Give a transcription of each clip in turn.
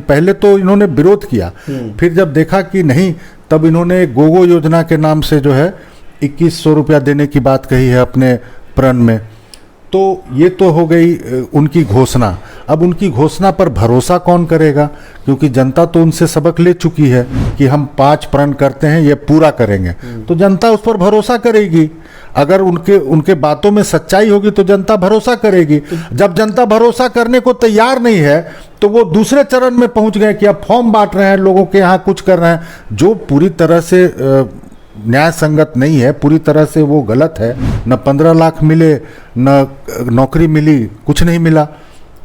पहले तो इन्होंने विरोध किया, फिर जब देखा कि नहीं, तब इन्होंने गोगो योजना के नाम से जो है 2100 रुपया देने की बात कही है अपने प्रण में। तो ये तो हो गई उनकी घोषणा। अब उनकी घोषणा पर भरोसा कौन करेगा, क्योंकि जनता तो उनसे सबक ले चुकी है कि हम 5 प्रण करते हैं, ये पूरा करेंगे, तो जनता उस पर भरोसा करेगी। अगर उनके बातों में सच्चाई होगी तो जनता भरोसा करेगी। जब जनता भरोसा करने को तैयार नहीं है तो वो दूसरे चरण में पहुंच गए कि अब फॉर्म बांट रहे हैं, लोगों के यहाँ कुछ कर रहे हैं, जो पूरी तरह से न्याय संगत नहीं है, पूरी तरह से वो गलत है। न 15 लाख मिले, न नौकरी मिली, कुछ नहीं मिला।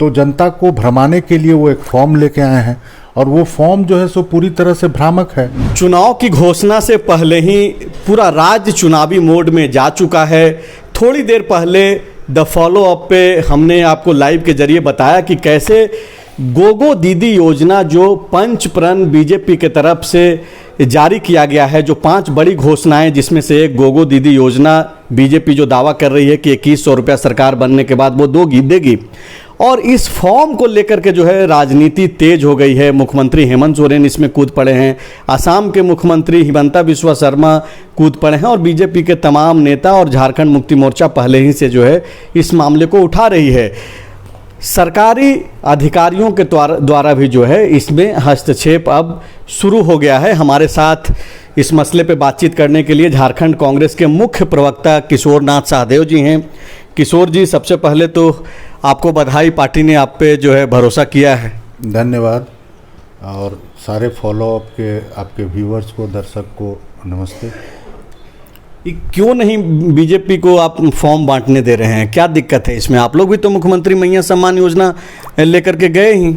तो जनता को भ्रमाने के लिए वो एक फॉर्म लेके आए हैं, और वो फॉर्म जो है सो पूरी तरह से भ्रामक है। चुनाव की घोषणा से पहले ही पूरा राज्य चुनावी मोड में जा चुका है। थोड़ी देर पहले द फॉलो अप पे हमने आपको लाइव के जरिए बताया कि कैसे गोगो दीदी योजना जो पंच प्रण बीजेपी के तरफ से जारी किया गया है, जो 5 बड़ी घोषणाएं, जिसमें से एक गोगो दीदी योजना बीजेपी जो दावा कर रही है कि 2100 रुपया सरकार बनने के बाद वो देगी। और इस फॉर्म को लेकर के जो है राजनीति तेज हो गई है। मुख्यमंत्री हेमंत सोरेन इसमें कूद पड़े हैं, असम के मुख्यमंत्री हिमंता बिस्वा शर्मा कूद पड़े हैं, और बीजेपी के तमाम नेता और झारखंड मुक्ति मोर्चा पहले ही से जो है इस मामले को उठा रही है। सरकारी अधिकारियों के द्वारा भी जो है इसमें हस्तक्षेप अब शुरू हो गया है। हमारे साथ इस मसले पे बातचीत करने के लिए झारखंड कांग्रेस के मुख्य प्रवक्ता किशोर नाथ सहदेव जी हैं। किशोर जी, सबसे पहले तो आपको बधाई, पार्टी ने आप पे जो है भरोसा किया है। धन्यवाद। और सारे फॉलोअप के आपके व्यूअर्स को, दर्शक को नमस्ते। क्यों नहीं बीजेपी को आप फॉर्म बांटने दे रहे हैं, क्या दिक्कत है इसमें? आप लोग भी तो मुख्यमंत्री मैया सम्मान योजना लेकर के गए ही।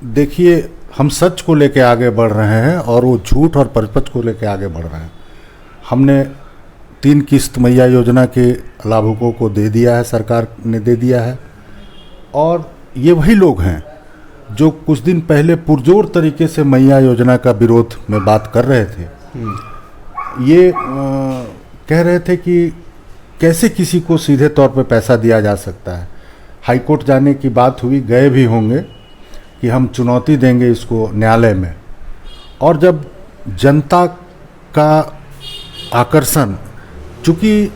देखिए, हम सच को लेके आगे बढ़ रहे हैं और वो झूठ और परपच को लेके आगे बढ़ रहे हैं। हमने 3 किस्त मैया योजना के लाभुकों को दे दिया है, सरकार ने दे दिया है। और ये वही लोग हैं जो कुछ दिन पहले पुरजोर तरीके से मैया योजना का विरोध में बात कर रहे थे। ये कह रहे थे कि कैसे किसी को सीधे तौर पे पैसा दिया जा सकता है। हाईकोर्ट जाने की बात हुई, गए भी होंगे कि हम चुनौती देंगे इसको न्यायालय में। और जब जनता का आकर्षण, चूँकि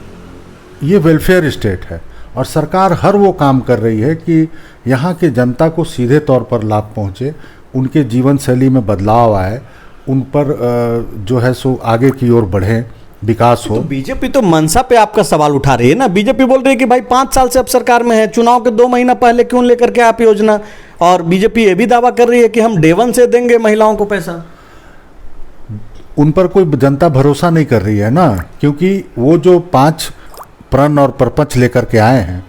ये वेलफेयर स्टेट है और सरकार हर वो काम कर रही है कि यहाँ के जनता को सीधे तौर पर लाभ पहुँचे, उनके जीवन शैली में बदलाव आए, उन पर जो है सो आगे की ओर बढ़ें, विकास हो। तो बीजेपी तो मनसा पे आपका सवाल उठा रही है ना। बीजेपी बोल रही है कि भाई 5 साल से अब सरकार में है, चुनाव के 2 महीना पहले क्यों लेकर के आप योजना? और बीजेपी ये भी दावा कर रही है कि हम डे 1 से देंगे महिलाओं को पैसा। उन पर कोई जनता भरोसा नहीं कर रही है ना, क्योंकि वो जो 5 प्रण और परपच लेकर के आए हैं,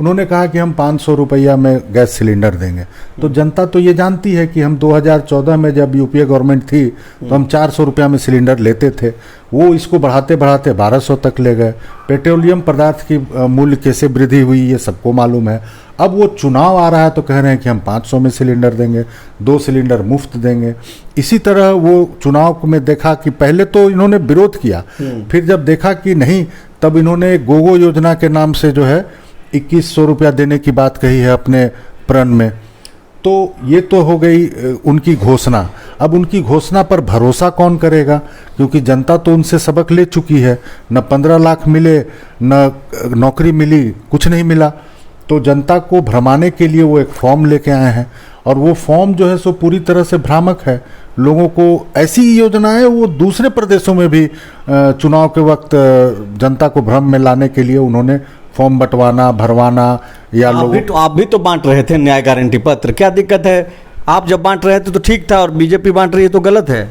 उन्होंने कहा कि हम 500 रुपया में गैस सिलेंडर देंगे। तो जनता तो ये जानती है कि हम 2014 में जब यूपीए गवर्नमेंट थी तो हम 400 रुपया में सिलेंडर लेते थे, वो इसको बढ़ाते बढ़ाते 1200 तक ले गए। पेट्रोलियम पदार्थ की मूल्य कैसे वृद्धि हुई ये सबको मालूम है। अब वो चुनाव आ रहा है तो कह रहे हैं कि हम 500 में सिलेंडर देंगे, 2 सिलेंडर मुफ्त देंगे। इसी तरह वो चुनाव में देखा कि पहले तो इन्होंने विरोध किया, फिर जब देखा कि नहीं, तब इन्होंने गोगो योजना के नाम से जो है 2100 रुपया देने की बात कही है अपने प्रण में। तो ये तो हो गई उनकी घोषणा। अब उनकी घोषणा पर भरोसा कौन करेगा, क्योंकि जनता तो उनसे सबक ले चुकी है। न 15 लाख मिले, न नौकरी मिली, कुछ नहीं मिला। तो जनता को भ्रमाने के लिए वो एक फॉर्म लेके आए हैं, और वो फॉर्म जो है सो पूरी तरह से भ्रामक है। लोगों को ऐसी योजनाएं वो दूसरे प्रदेशों में भी चुनाव के वक्त जनता को भ्रम में लाने के लिए उन्होंने फॉर्म बंटवाना, भरवाना, या आप भी तो बांट रहे थे न्याय गारंटी पत्र, क्या दिक्कत है? आप जब बांट रहे थे तो ठीक था, और बीजेपी बांट रही है तो गलत है।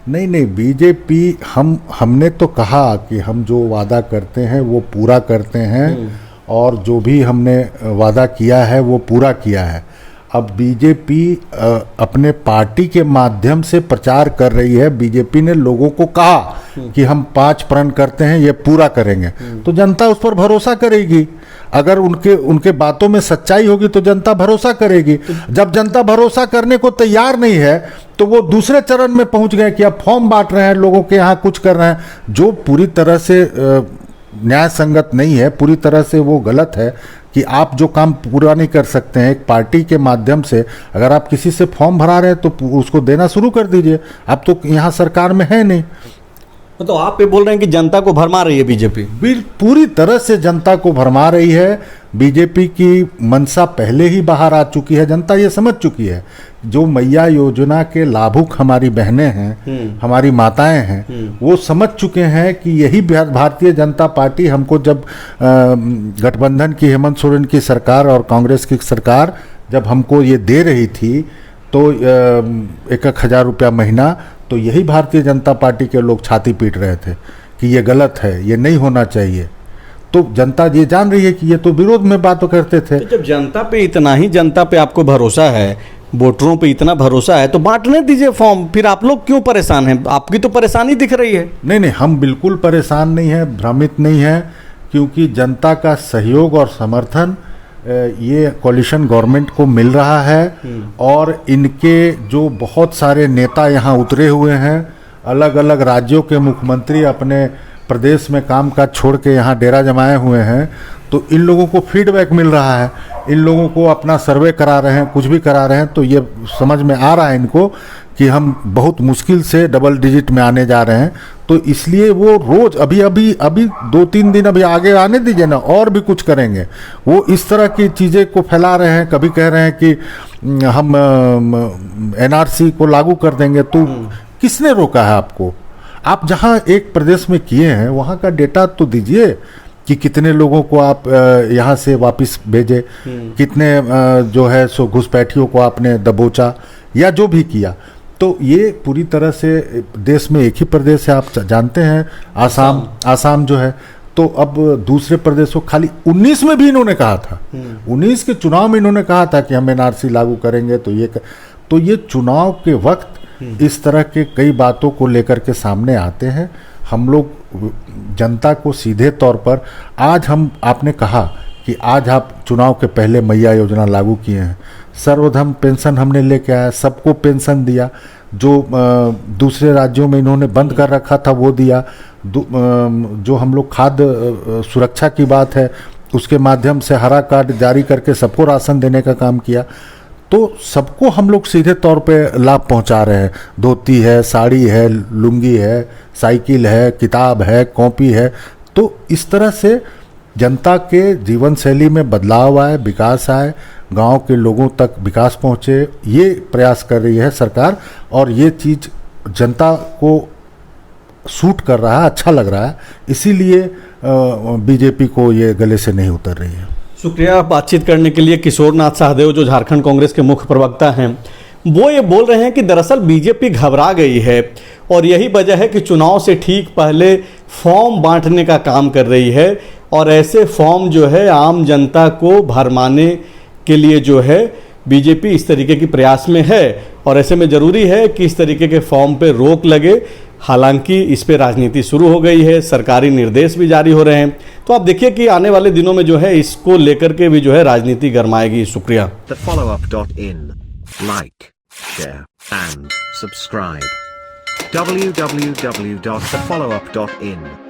नहीं, बीजेपी, हमने तो कहा कि हम जो वादा करते हैं वो पूरा करते हैं, और जो भी हमने वादा किया है वो पूरा किया है। अब बीजेपी अपने पार्टी के माध्यम से प्रचार कर रही है। बीजेपी ने लोगों को कहा कि हम 5 प्रण करते हैं, ये पूरा करेंगे, तो जनता उस पर भरोसा करेगी। अगर उनके बातों में सच्चाई होगी तो जनता भरोसा करेगी। जब जनता भरोसा करने को तैयार नहीं है तो वो दूसरे चरण में पहुंच गए कि अब फॉर्म बांट रहे हैं, लोगों के यहाँ कुछ कर रहे हैं, जो पूरी तरह से न्याय संगत नहीं है, पूरी तरह से वो गलत है कि आप जो काम पूरा नहीं कर सकते हैं एक पार्टी के माध्यम से, अगर आप किसी से फॉर्म भरा रहे हैं तो उसको देना शुरू कर दीजिए। आप तो यहाँ सरकार में है नहीं। तो आप ये बोल रहे हैं कि जनता को भरमा रही है बीजेपी? पूरी तरह से जनता को भरमा रही है। बीजेपी की मंशा पहले ही बाहर आ चुकी है, जनता ये समझ चुकी है। जो मैया योजना के लाभुक हमारी बहनें हैं, हमारी माताएं हैं, वो समझ चुके हैं कि यही भारतीय जनता पार्टी हमको जब गठबंधन की हेमंत सोरेन की सरकार और कांग्रेस की सरकार जब हमको ये दे रही थी तो 1,000 रुपया महीना, तो यही भारतीय जनता पार्टी के लोग छाती पीट रहे थे कि ये गलत है, ये नहीं होना चाहिए। तो जनता ये जान रही है कि ये तो विरोध में बात करते थे। तो जब जनता पे इतना ही जनता पे आपको भरोसा है, वोटरों पे इतना भरोसा है, तो बांटने दीजिए फॉर्म। फिर आप लोग क्यों परेशान हैं? आपकी तो परेशानी दिख रही है। नहीं, हम बिल्कुल परेशान नहीं हैं, भ्रमित नहीं हैं, क्योंकि जनता का सहयोग और समर्थन ये कोalition गवर्नमेंट को मिल रहा है। और इनके जो बहुत सारे नेता यहाँ उतरे हुए हैं, अलग अलग राज्यों के मुख्यमंत्री अपने प्रदेश में काम काज छोड़ के यहाँ डेरा जमाए हुए हैं, तो इन लोगों को फीडबैक मिल रहा है, इन लोगों को अपना सर्वे करा रहे हैं, कुछ भी करा रहे हैं, तो ये समझ में आ रहा है इनको कि हम बहुत मुश्किल से डबल डिजिट में आने जा रहे हैं। तो इसलिए वो रोज अभी 2-3 दिन अभी आगे आने दीजिए ना, और भी कुछ करेंगे। वो इस तरह की चीज़ें को फैला रहे हैं, कभी कह रहे हैं कि हम NRC को लागू कर देंगे। तो किसने रोका है आपको? आप जहां एक प्रदेश में किए हैं वहां का डेटा तो दीजिए कि कितने लोगों को आप यहां से वापस भेजे, कितने जो है सो घुसपैठियों को आपने दबोचा या जो भी किया। तो ये पूरी तरह से देश में एक ही प्रदेश है, आप जानते हैं, आसाम जो है। तो अब दूसरे प्रदेशों, खाली 19 में भी इन्होंने कहा था, 19 के चुनाव में इन्होंने कहा था कि हम NRC लागू करेंगे। तो ये चुनाव के वक्त इस तरह के कई बातों को लेकर के सामने आते हैं। हम लोग जनता को सीधे तौर पर आपने कहा कि आज आप चुनाव के पहले मैया योजना लागू किए हैं, सर्वधर्म पेंशन हमने लेके आया, सबको पेंशन दिया, जो दूसरे राज्यों में इन्होंने बंद कर रखा था वो दिया, जो हम लोग खाद्य सुरक्षा की बात है उसके माध्यम से हरा कार्ड जारी करके सबको राशन देने का काम किया। तो सबको हम लोग सीधे तौर पे लाभ पहुंचा रहे हैं। धोती है, साड़ी है, लुंगी है, साइकिल है, किताब है, कॉपी है। तो इस तरह से जनता के जीवन शैली में बदलाव आए, विकास आए, गांव के लोगों तक विकास पहुंचे, ये प्रयास कर रही है सरकार। और ये चीज़ जनता को सूट कर रहा है, अच्छा लग रहा है, इसीलिए बीजेपी को ये गले से नहीं उतर रही है। शुक्रिया बातचीत करने के लिए। किशोरनाथ शाहदेव जो झारखंड कांग्रेस के मुख्य प्रवक्ता हैं, वो ये बोल रहे हैं कि दरअसल बीजेपी घबरा गई है और यही वजह है कि चुनाव से ठीक पहले फॉर्म बांटने का काम कर रही है। और ऐसे फॉर्म जो है आम जनता को भरमाने के लिए जो है बीजेपी इस तरीके की प्रयास में है। और ऐसे में ज़रूरी है कि इस तरीके के फॉर्म पे रोक लगे। हालांकि इस पे राजनीति शुरू हो गई है, सरकारी निर्देश भी जारी हो रहे हैं। तो आप देखिए कि आने वाले दिनों में जो है इसको लेकर के भी जो है राजनीति गरमाएगी। शुक्रिया। TheFollowUp.in, like, share and subscribe. www.thefollowup.in